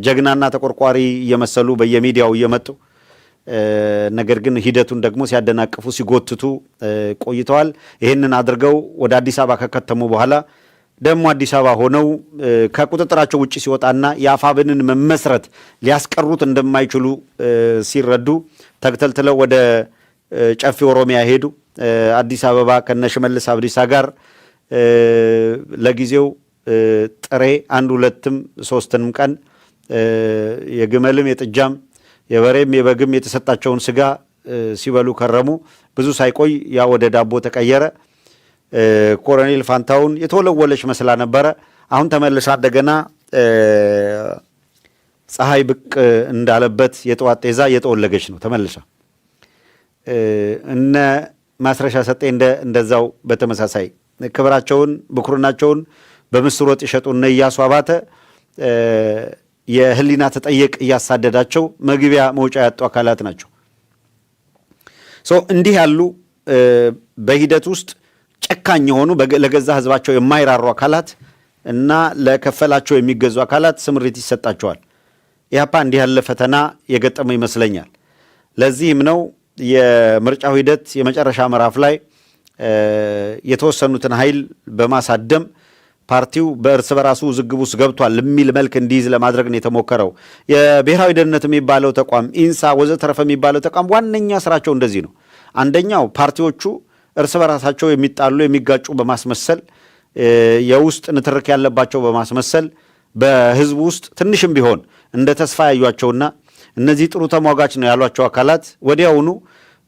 ጀግናና ተቆርቋሪ እየመሰሉ በየሚዲያው እየመጡ ነገር ግን ሂደቱን ደግሞ ሲያደናቅፉ ሲጎትቱ ቆይተዋል። ይህንን አድርገው ወደ አዲስ አበባ ከከተሙ በኋላ ደግሞ አዲስ አበባ ሆነው ከቁጥጥራቸው ውጪ ሲወጣና የአፋብንን መመስረት ሊያስቀሩት እንደማይችሉ ሲረዱ ተግተልትለው ወደ ጨፌ ኦሮሚያ ሄዱ። አዲስ አበባ ከነሽመልስ አብዲሳ ጋር ለጊዜው ጥሬ አንድ ሁለትም ሶስትንም ቀን የግመልም የጥጃም የበሬም የበግም የተሰጣቸውን ስጋ ሲበሉ ከረሙ። ብዙ ሳይቆይ ያ ወደ ዳቦ ተቀየረ። ኮሎኔል ፋንታውን የተወለወለች መስላ ነበረ። አሁን ተመልሳ እንደገና ፀሐይ ብቅ እንዳለበት የጠዋት ጤዛ እየተወለገች ነው ተመልሳ። እነ ማስረሻ ሰጤ እንደዛው በተመሳሳይ ክብራቸውን ብኩርናቸውን በምስር ወጥ ይሸጡ እነ ኢያሱ አባተ የህሊና ተጠየቅ እያሳደዳቸው መግቢያ መውጫ ያጡ አካላት ናቸው። እንዲህ ያሉ በሂደት ውስጥ ጨካኝ የሆኑ ለገዛ ህዝባቸው የማይራሩ አካላት እና ለከፈላቸው የሚገዙ አካላት ስምሪት ይሰጣቸዋል። ኢህአፓ እንዲህ ያለ ፈተና የገጠመው ይመስለኛል። ለዚህም ነው የምርጫው ሂደት የመጨረሻ ምዕራፍ ላይ የተወሰኑትን ኃይል በማሳደም ፓርቲው በእርስ በራሱ ውዝግብ ውስጥ ገብቷል የሚል መልክ እንዲይዝ ለማድረግ ነው የተሞከረው። የብሔራዊ ደህንነት የሚባለው ተቋም ኢንሳ ወዘተረፈ የሚባለው ተቋም ዋነኛ ስራቸው እንደዚህ ነው። አንደኛው ፓርቲዎቹ እርስ በራሳቸው የሚጣሉ የሚጋጩ በማስመሰል የውስጥ ንትርክ ያለባቸው በማስመሰል በህዝቡ ውስጥ ትንሽም ቢሆን እንደ ተስፋ ያዩአቸውና እነዚህ ጥሩ ተሟጋች ነው ያሏቸው አካላት ወዲያውኑ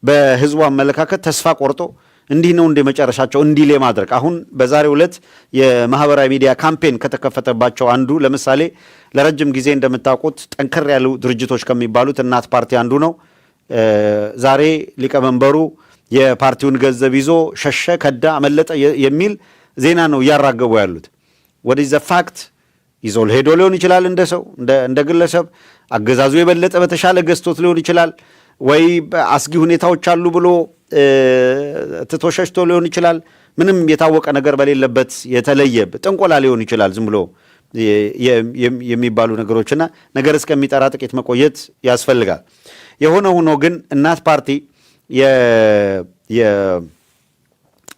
በህዝቡ አመለካከት ተስፋ ቆርጦ እንዲህ ነው እንደ መጨረሻቸው እንዲሌ ማድረግ። አሁን በዛሬው ዕለት የማህበራዊ ሚዲያ ካምፔን ከተከፈተባቸው አንዱ ለምሳሌ ለረጅም ጊዜ እንደምታውቁት ጠንከር ያሉ ድርጅቶች ከሚባሉት እናት ፓርቲ አንዱ ነው። ዛሬ ሊቀመንበሩ የፓርቲውን ገንዘብ ይዞ ሸሸ፣ ከዳ፣ አመለጠ የሚል ዜና ነው እያራገቡ ያሉት። ወደ ዘ ፋክት ይዞ ሄዶ ሊሆን ይችላል እንደ ሰው እንደ ግለሰብ አገዛዙ የበለጠ በተሻለ ገዝቶት ሊሆን ይችላል ወይ አስጊ ሁኔታዎች አሉ ብሎ ትቶ ሸሽቶ ሊሆን ይችላል። ምንም የታወቀ ነገር በሌለበት የተለየ ጥንቆላ ሊሆን ይችላል። ዝም ብሎ የሚባሉ ነገሮችና ነገር እስከሚጠራ ጥቂት መቆየት ያስፈልጋል። የሆነ ሆኖ ግን እናት ፓርቲ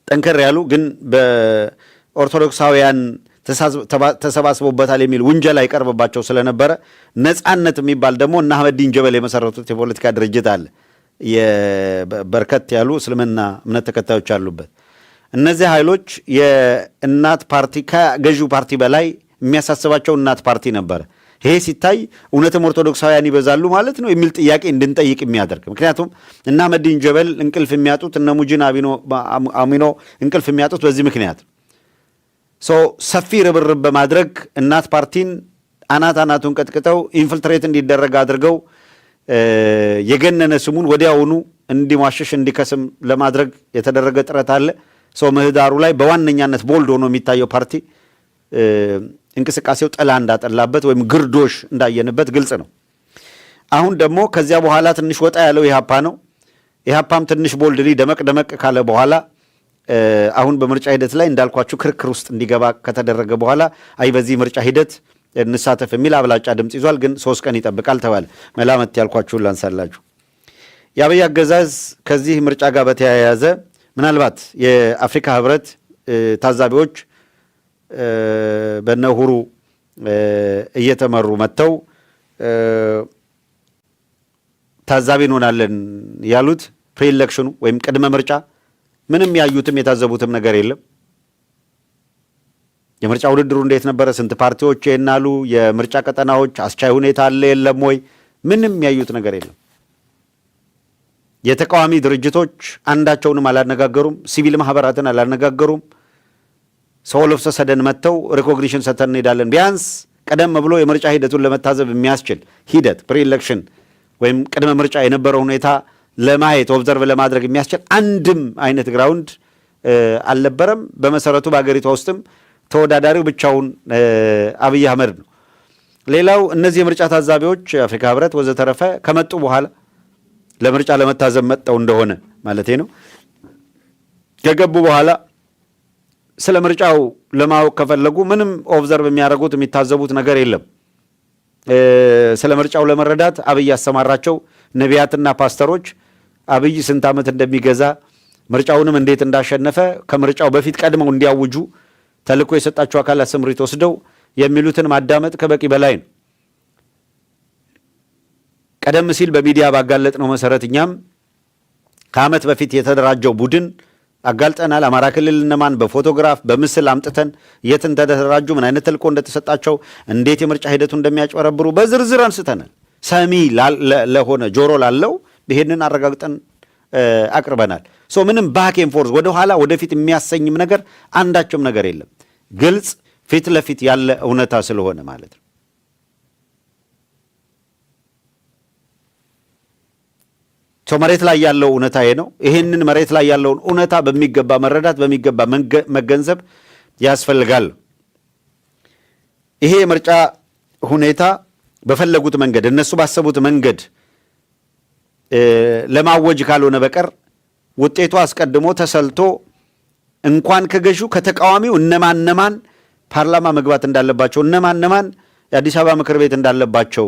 ጠንከር ያሉ ግን በኦርቶዶክሳውያን ተሰባስበውበታል የሚል ውንጀላ ይቀርብባቸው ስለነበረ ነጻነት የሚባል ደግሞ እነ አህመዲን ጀበል የመሰረቱት የፖለቲካ ድርጅት አለ። በርከት ያሉ እስልምና እምነት ተከታዮች አሉበት። እነዚህ ኃይሎች የእናት ፓርቲ ከገዢው ፓርቲ በላይ የሚያሳስባቸው እናት ፓርቲ ነበረ። ይሄ ሲታይ እውነትም ኦርቶዶክሳውያን ይበዛሉ ማለት ነው የሚል ጥያቄ እንድንጠይቅ የሚያደርግ። ምክንያቱም እነ አህመዲን ጀበል እንቅልፍ የሚያጡት እነ ሙጂን አሚኖ እንቅልፍ የሚያጡት በዚህ ምክንያት ሰፊ ርብርብ በማድረግ እናት ፓርቲን አናቱን ቀጥቅጠው ኢንፍልትሬት እንዲደረግ አድርገው የገነነ ስሙን ወዲያውኑ እንዲሟሸሽ እንዲከስም ለማድረግ የተደረገ ጥረት አለ። ምህዳሩ ላይ በዋነኛነት ቦልድ ሆኖ የሚታየው ፓርቲ እንቅስቃሴው ጥላ እንዳጠላበት ወይም ግርዶሽ እንዳየንበት ግልጽ ነው። አሁን ደግሞ ከዚያ በኋላ ትንሽ ወጣ ያለው ኢህአፓ ነው። ኢህአፓም ትንሽ ቦልድሊ ደመቅ ካለ በኋላ አሁን በምርጫ ሂደት ላይ እንዳልኳችሁ ክርክር ውስጥ እንዲገባ ከተደረገ በኋላ በዚህ ምርጫ ሂደት እንሳተፍ የሚል አብላጫ ድምፅ ይዟል። ግን 3 ቀን ይጠብቃል ተባለ። መላመት ያልኳችሁን ላንሳላችሁ። የአብይ አገዛዝ ከዚህ ምርጫ ጋር በተያያዘ ምናልባት የአፍሪካ ህብረት ታዛቢዎች በነሁሩ እየተመሩ መጥተው ታዛቢ እንሆናለን ያሉት ፕሪኤሌክሽኑ ወይም ቅድመ ምርጫ ምንም ያዩትም የታዘቡትም ነገር የለም። የምርጫ ውድድሩ እንዴት ነበረ? ስንት ፓርቲዎች ይናሉ? የምርጫ ቀጠናዎች አስቻይ ሁኔታ አለ የለም ወይ? ምንም ያዩት ነገር የለም። የተቃዋሚ ድርጅቶች አንዳቸውንም አላነጋገሩም። ሲቪል ማህበራትን አላነጋገሩም። ሰው ለፍሰ ሰደን መጥተው ሪኮግኒሽን ሰተን እንሄዳለን ቢያንስ ቀደም ብሎ የምርጫ ሂደቱን ለመታዘብ የሚያስችል ሂደት ፕሪኤሌክሽን ወይም ቅድመ ምርጫ የነበረው ሁኔታ ለማየት ኦብዘርቭ ለማድረግ የሚያስችል አንድም አይነት ግራውንድ አልነበረም። በመሰረቱ በአገሪቷ ውስጥም ተወዳዳሪው ብቻውን አብይ አህመድ ነው። ሌላው እነዚህ የምርጫ ታዛቢዎች አፍሪካ ህብረት ወዘተረፈ ከመጡ በኋላ ለምርጫ ለመታዘብ መጥተው እንደሆነ ማለቴ ነው ከገቡ በኋላ ስለ ምርጫው ለማወቅ ከፈለጉ ምንም ኦብዘርቭ የሚያደርጉት የሚታዘቡት ነገር የለም። ስለ ምርጫው ለመረዳት አብይ ያሰማራቸው ነቢያትና ፓስተሮች አብይ ስንት ዓመት እንደሚገዛ ምርጫውንም እንዴት እንዳሸነፈ ከምርጫው በፊት ቀድመው እንዲያውጁ ተልእኮ የሰጣቸው አካላት ስምሪት ወስደው የሚሉትን ማዳመጥ ከበቂ በላይ ነው። ቀደም ሲል በሚዲያ ባጋለጥነው መሰረት እኛም ከዓመት በፊት የተደራጀው ቡድን አጋልጠናል። አማራ ክልል እነማን በፎቶግራፍ በምስል አምጥተን የት እንደተደራጁ፣ ምን አይነት ተልእኮ እንደተሰጣቸው፣ እንዴት የምርጫ ሂደቱ እንደሚያጭበረብሩ በዝርዝር አንስተናል። ሰሚ ለሆነ ጆሮ ላለው ይሄንን አረጋግጠን አቅርበናል። ምንም ባክ ኤንድ ፎርዝ ወደ ኋላ ወደፊት የሚያሰኝም ነገር አንዳችም ነገር የለም። ግልጽ ፊት ለፊት ያለ እውነታ ስለሆነ ማለት ነው። መሬት ላይ ያለው እውነታ ይሄ ነው። ይሄንን መሬት ላይ ያለውን እውነታ በሚገባ መረዳት በሚገባ መገንዘብ ያስፈልጋል። ይሄ የምርጫ ሁኔታ በፈለጉት መንገድ እነሱ ባሰቡት መንገድ ለማወጅ ካልሆነ በቀር ውጤቱ አስቀድሞ ተሰልቶ እንኳን ከገዢው ከተቃዋሚው እነማን ፓርላማ መግባት እንዳለባቸው እነማን የአዲስ አበባ ምክር ቤት እንዳለባቸው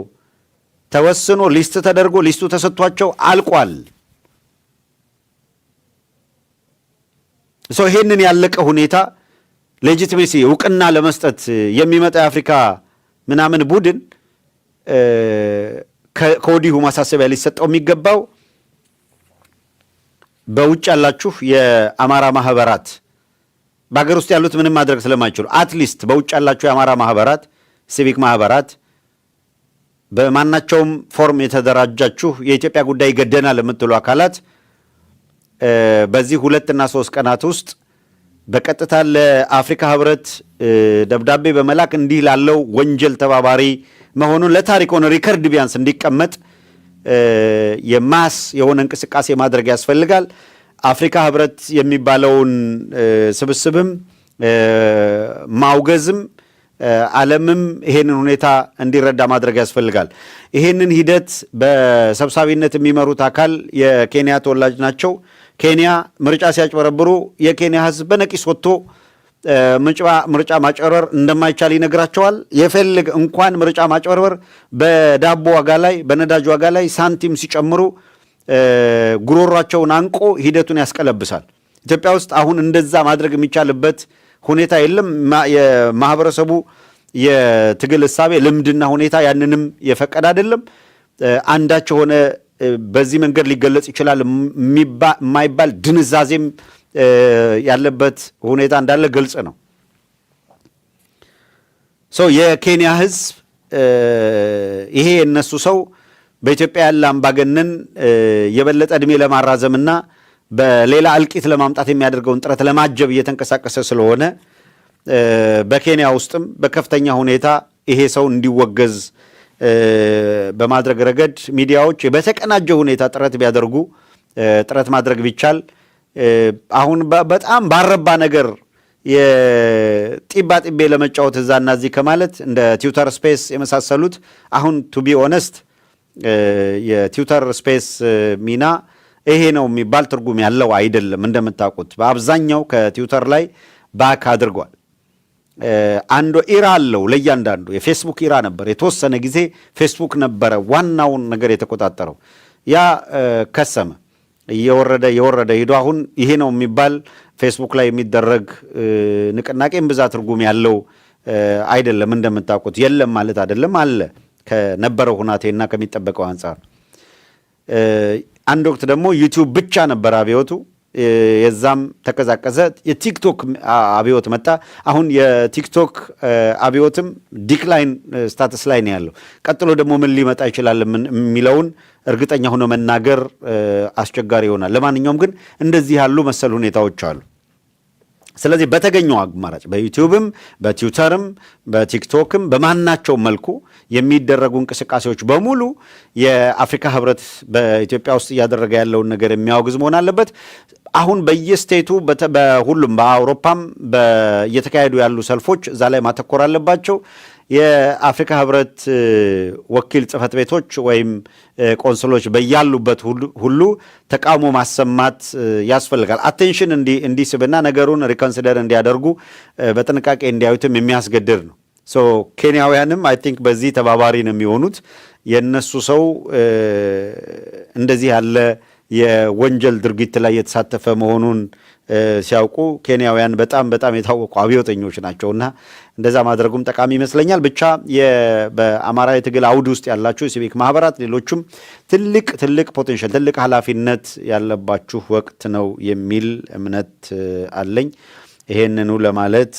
ተወስኖ ሊስት ተደርጎ ሊስቱ ተሰጥቷቸው አልቋል። ይሄንን ያለቀ ሁኔታ ሌጂቲሜሲ እውቅና ለመስጠት የሚመጣ የአፍሪካ ምናምን ቡድን ከወዲሁ ማሳሰቢያ ሊሰጠው የሚገባው በውጭ ያላችሁ የአማራ ማህበራት በሀገር ውስጥ ያሉት ምንም ማድረግ ስለማይችሉ አትሊስት በውጭ ያላችሁ የአማራ ማህበራት ሲቪክ ማህበራት በማናቸውም ፎርም የተደራጃችሁ የኢትዮጵያ ጉዳይ ይገደናል የምትሉ አካላት በዚህ 2 እና 3 ቀናት ውስጥ በቀጥታ ለአፍሪካ ህብረት ደብዳቤ በመላክ እንዲህ ላለው ወንጀል ተባባሪ መሆኑን ለታሪክ ሆነ ሪከርድ ቢያንስ እንዲቀመጥ የማስ የሆነ እንቅስቃሴ ማድረግ ያስፈልጋል። አፍሪካ ህብረት የሚባለውን ስብስብም ማውገዝም ዓለምም ይሄንን ሁኔታ እንዲረዳ ማድረግ ያስፈልጋል። ይሄንን ሂደት በሰብሳቢነት የሚመሩት አካል የኬንያ ተወላጅ ናቸው። ኬንያ ምርጫ ሲያጭበረብሩ የኬንያ ህዝብ በነቂስ ወጥቶ ምርጫ ማጭበርበር እንደማይቻል ይነግራቸዋል። የፈልግ እንኳን ምርጫ ማጭበርበር በዳቦ ዋጋ ላይ በነዳጅ ዋጋ ላይ ሳንቲም ሲጨምሩ ጉሮሯቸውን አንቆ ሂደቱን ያስቀለብሳል። ኢትዮጵያ ውስጥ አሁን እንደዛ ማድረግ የሚቻልበት ሁኔታ የለም። የማህበረሰቡ የትግል እሳቤ ልምድና ሁኔታ ያንንም የፈቀደ አይደለም። አንዳች የሆነ በዚህ መንገድ ሊገለጽ ይችላል የማይባል ድንዛዜም ያለበት ሁኔታ እንዳለ ግልጽ ነው። የኬንያ ህዝብ ይሄ የነሱ ሰው በኢትዮጵያ ያለ አምባገነን የበለጠ እድሜ ለማራዘምና በሌላ እልቂት ለማምጣት የሚያደርገውን ጥረት ለማጀብ እየተንቀሳቀሰ ስለሆነ በኬንያ ውስጥም በከፍተኛ ሁኔታ ይሄ ሰው እንዲወገዝ በማድረግ ረገድ ሚዲያዎች በተቀናጀ ሁኔታ ጥረት ቢያደርጉ ጥረት ማድረግ ቢቻል አሁን በጣም ባረባ ነገር የጢባ ጢቤ ለመጫወት እዛና እዚህ ከማለት እንደ ትዊተር ስፔስ የመሳሰሉት አሁን ቱ ቢ ኦነስት የትዊተር ስፔስ ሚና ይሄ ነው የሚባል ትርጉም ያለው አይደለም። እንደምታውቁት በአብዛኛው ከትዊተር ላይ ባክ አድርጓል። አንዱ ኢራ አለው ለእያንዳንዱ የፌስቡክ ኢራ ነበር። የተወሰነ ጊዜ ፌስቡክ ነበረ ዋናውን ነገር የተቆጣጠረው። ያ ከሰመ እየወረደ ሄዶ አሁን ይሄ ነው የሚባል ፌስቡክ ላይ የሚደረግ ንቅናቄም ብዛ ትርጉም ያለው አይደለም። እንደምታውቁት የለም ማለት አይደለም፣ አለ ከነበረው ሁናቴና ከሚጠበቀው አንጻር። አንድ ወቅት ደግሞ ዩቲዩብ ብቻ ነበር አብዮቱ። የዛም ተቀዛቀዘ። የቲክቶክ አብዮት መጣ። አሁን የቲክቶክ አብዮትም ዲክላይን ስታተስ ላይ ነው ያለው። ቀጥሎ ደግሞ ምን ሊመጣ ይችላል የሚለውን እርግጠኛ ሆኖ መናገር አስቸጋሪ ይሆናል። ለማንኛውም ግን እንደዚህ ያሉ መሰል ሁኔታዎች አሉ። ስለዚህ በተገኘው አማራጭ በዩቲዩብም በትዊተርም በቲክቶክም በማናቸው መልኩ የሚደረጉ እንቅስቃሴዎች በሙሉ የአፍሪካ ህብረት በኢትዮጵያ ውስጥ እያደረገ ያለውን ነገር የሚያወግዝ መሆን አለበት። አሁን በየስቴቱ በሁሉም በአውሮፓም እየተካሄዱ ያሉ ሰልፎች እዛ ላይ ማተኮር አለባቸው። የአፍሪካ ህብረት ወኪል ጽህፈት ቤቶች ወይም ቆንስሎች በያሉበት ሁሉ ተቃውሞ ማሰማት ያስፈልጋል። አቴንሽን እንዲስብና ነገሩን ሪኮንሲደር እንዲያደርጉ በጥንቃቄ እንዲያዩትም የሚያስገድድ ነው። ኬንያውያንም አይ ቲንክ በዚህ ተባባሪ ነው የሚሆኑት። የነሱ ሰው እንደዚህ ያለ የወንጀል ድርጊት ላይ የተሳተፈ መሆኑን ሲያውቁ ኬንያውያን በጣም በጣም የታወቁ አብዮተኞች ናቸውና እንደዛ ማድረጉም ጠቃሚ ይመስለኛል። ብቻ በአማራ የትግል አውድ ውስጥ ያላችሁ የሲቪክ ማህበራት፣ ሌሎችም ትልቅ ፖቴንሻል ትልቅ ኃላፊነት ያለባችሁ ወቅት ነው የሚል እምነት አለኝ። ይሄንኑ ለማለት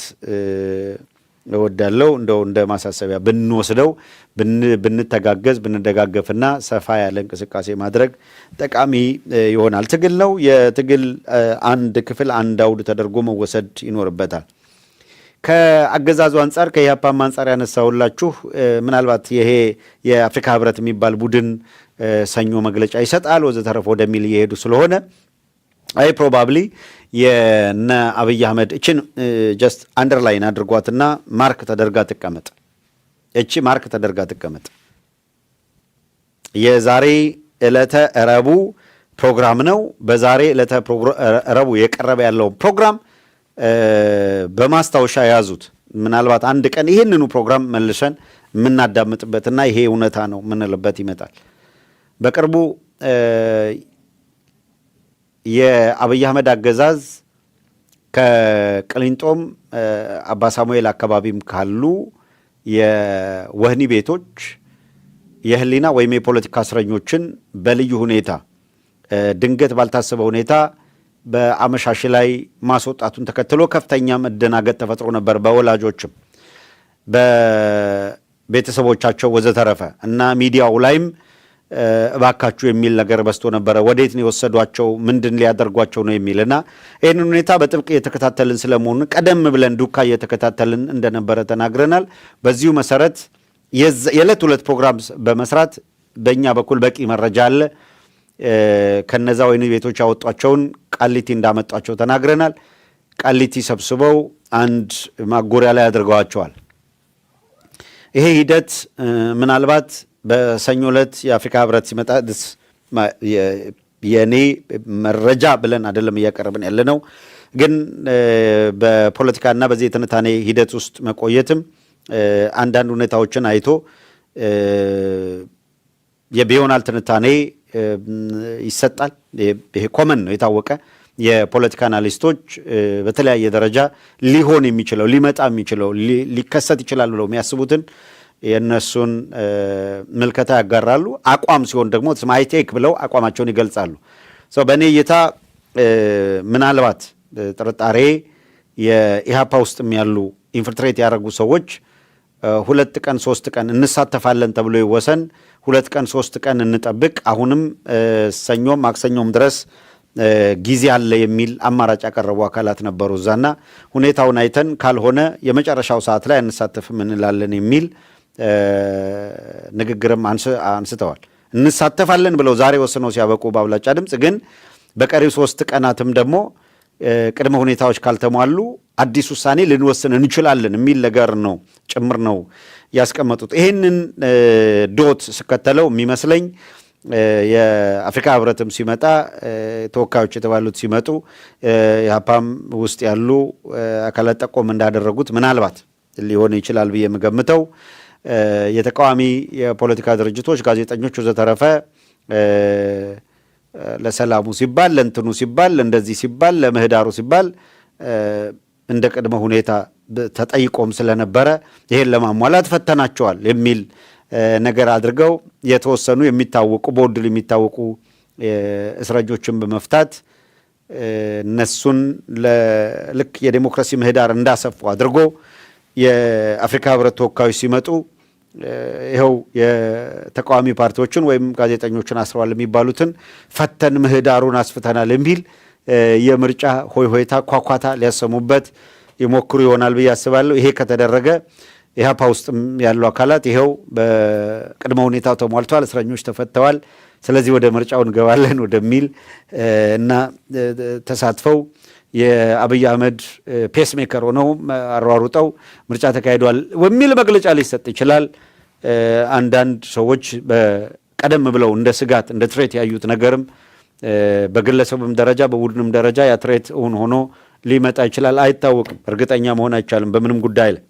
እወዳለሁ። እንደው እንደ ማሳሰቢያ ብንወስደው ብንተጋገዝ ብንደጋገፍና ሰፋ ያለ እንቅስቃሴ ማድረግ ጠቃሚ ይሆናል። ትግል ነው። የትግል አንድ ክፍል አንድ አውድ ተደርጎ መወሰድ ይኖርበታል። ከአገዛዙ አንጻር ከኢህአፓም አንጻር ያነሳውላችሁ ምናልባት ይሄ የአፍሪካ ህብረት የሚባል ቡድን ሰኞ መግለጫ ይሰጣል ወዘተረፈ ወደሚል እየሄዱ ስለሆነ አይ ፕሮባብሊ የነ አብይ አህመድ እችን ጀስት አንደርላይን አድርጓትና ማርክ ተደርጋ ትቀመጥ። እቺ ማርክ ተደርጋ ትቀመጥ። የዛሬ ዕለተ ረቡዕ ፕሮግራም ነው። በዛሬ ዕለተ ረቡዕ የቀረበ ያለው ፕሮግራም በማስታወሻ ያዙት። ምናልባት አንድ ቀን ይህንኑ ፕሮግራም መልሰን የምናዳምጥበትና ይሄ እውነታ ነው የምንልበት ይመጣል። በቅርቡ የአብይ አህመድ አገዛዝ ከቅሊንጦም አባ ሳሙኤል አካባቢም ካሉ የወህኒ ቤቶች የህሊና ወይም የፖለቲካ እስረኞችን በልዩ ሁኔታ ድንገት ባልታሰበ ሁኔታ በአመሻሽ ላይ ማስወጣቱን ተከትሎ ከፍተኛ መደናገጥ ተፈጥሮ ነበር። በወላጆችም በቤተሰቦቻቸው ወዘተረፈ እና ሚዲያው ላይም እባካችሁ የሚል ነገር በስቶ ነበረ። ወዴት ነው የወሰዷቸው? ምንድን ሊያደርጓቸው ነው የሚልና ይህንን ሁኔታ በጥብቅ እየተከታተልን ስለመሆኑ ቀደም ብለን ዱካ እየተከታተልን እንደነበረ ተናግረናል። በዚሁ መሰረት የዕለት ሁለት ፕሮግራም በመስራት በእኛ በኩል በቂ መረጃ አለ። ከነዛ ወህኒ ቤቶች ያወጧቸውን ቃሊቲ እንዳመጧቸው ተናግረናል። ቃሊቲ ሰብስበው አንድ ማጎሪያ ላይ አድርገዋቸዋል። ይሄ ሂደት ምናልባት በሰኞ ዕለት የአፍሪካ ህብረት ሲመጣ የኔ መረጃ ብለን አይደለም እያቀረብን ያለ ነው። ግን በፖለቲካና በዚህ የትንታኔ ሂደት ውስጥ መቆየትም አንዳንድ ሁኔታዎችን አይቶ የቢሆናል ትንታኔ ይሰጣል። ይሄ ኮመን ነው፣ የታወቀ የፖለቲካ አናሊስቶች በተለያየ ደረጃ ሊሆን የሚችለው ሊመጣ የሚችለው ሊከሰት ይችላል ብለው የሚያስቡትን የእነሱን ምልከታ ያጋራሉ። አቋም ሲሆን ደግሞ ስማይቴክ ብለው አቋማቸውን ይገልጻሉ። በእኔ እይታ ምናልባት ጥርጣሬ የኢህአፓ ውስጥም ያሉ ኢንፍilትሬት ያደረጉ ሰዎች 2 ቀን 3 ቀን እንሳተፋለን ተብሎ ይወሰን፣ 2 ቀን 3 ቀን እንጠብቅ፣ አሁንም ሰኞም ማክሰኞም ድረስ ጊዜ አለ የሚል አማራጭ ያቀረቡ አካላት ነበሩ እዛና ሁኔታውን አይተን ካልሆነ የመጨረሻው ሰዓት ላይ እንሳተፍም እንላለን የሚል ንግግርም አንስተዋል። እንሳተፋለን ብለው ዛሬ ወስነው ሲያበቁ በአብላጫ ድምፅ ግን በቀሪው 3 ቀናትም ደግሞ ቅድመ ሁኔታዎች ካልተሟሉ አዲስ ውሳኔ ልንወስን እንችላለን የሚል ነገር ነው ጭምር ነው ያስቀመጡት። ይህንን ዶት ስከተለው የሚመስለኝ የአፍሪካ ህብረትም ሲመጣ ተወካዮች የተባሉት ሲመጡ የሀፓም ውስጥ ያሉ አካላት ጠቆም እንዳደረጉት ምናልባት ሊሆን ይችላል ብዬ የምገምተው የተቃዋሚ የፖለቲካ ድርጅቶች፣ ጋዜጠኞች ወዘተረፈ ለሰላሙ ሲባል ለእንትኑ ሲባል እንደዚህ ሲባል ለምህዳሩ ሲባል እንደ ቅድመ ሁኔታ ተጠይቆም ስለነበረ ይሄን ለማሟላት ፈተናቸዋል የሚል ነገር አድርገው የተወሰኑ የሚታወቁ በወንጀል የሚታወቁ እስረኞችን በመፍታት እነሱን ልክ የዴሞክራሲ ምህዳር እንዳሰፉ አድርጎ የአፍሪካ ህብረት ተወካዮች ሲመጡ ይኸው የተቃዋሚ ፓርቲዎችን ወይም ጋዜጠኞችን አስረዋል የሚባሉትን ፈተን ምህዳሩን አስፍተናል የሚል የምርጫ ሆይሆይታ ኳኳታ ሊያሰሙበት ይሞክሩ ይሆናል ብዬ አስባለሁ። ይሄ ከተደረገ ኢህአፓ ውስጥም ያሉ አካላት ይኸው በቅድመ ሁኔታው ተሟልተዋል፣ እስረኞች ተፈተዋል፣ ስለዚህ ወደ ምርጫው እንገባለን ወደሚል እና ተሳትፈው የአብይ አህመድ ፔስ ሜከር ሆነው አሯሩጠው ምርጫ ተካሂዷል ወሚል መግለጫ ሊሰጥ ይችላል። አንዳንድ ሰዎች ቀደም ብለው እንደ ስጋት እንደ ትሬት ያዩት ነገርም በግለሰብም ደረጃ በቡድንም ደረጃ ያ ትሬት ሆኖ ሊመጣ ይችላል። አይታወቅም፣ እርግጠኛ መሆን አይቻልም በምንም ጉዳይ ላይ።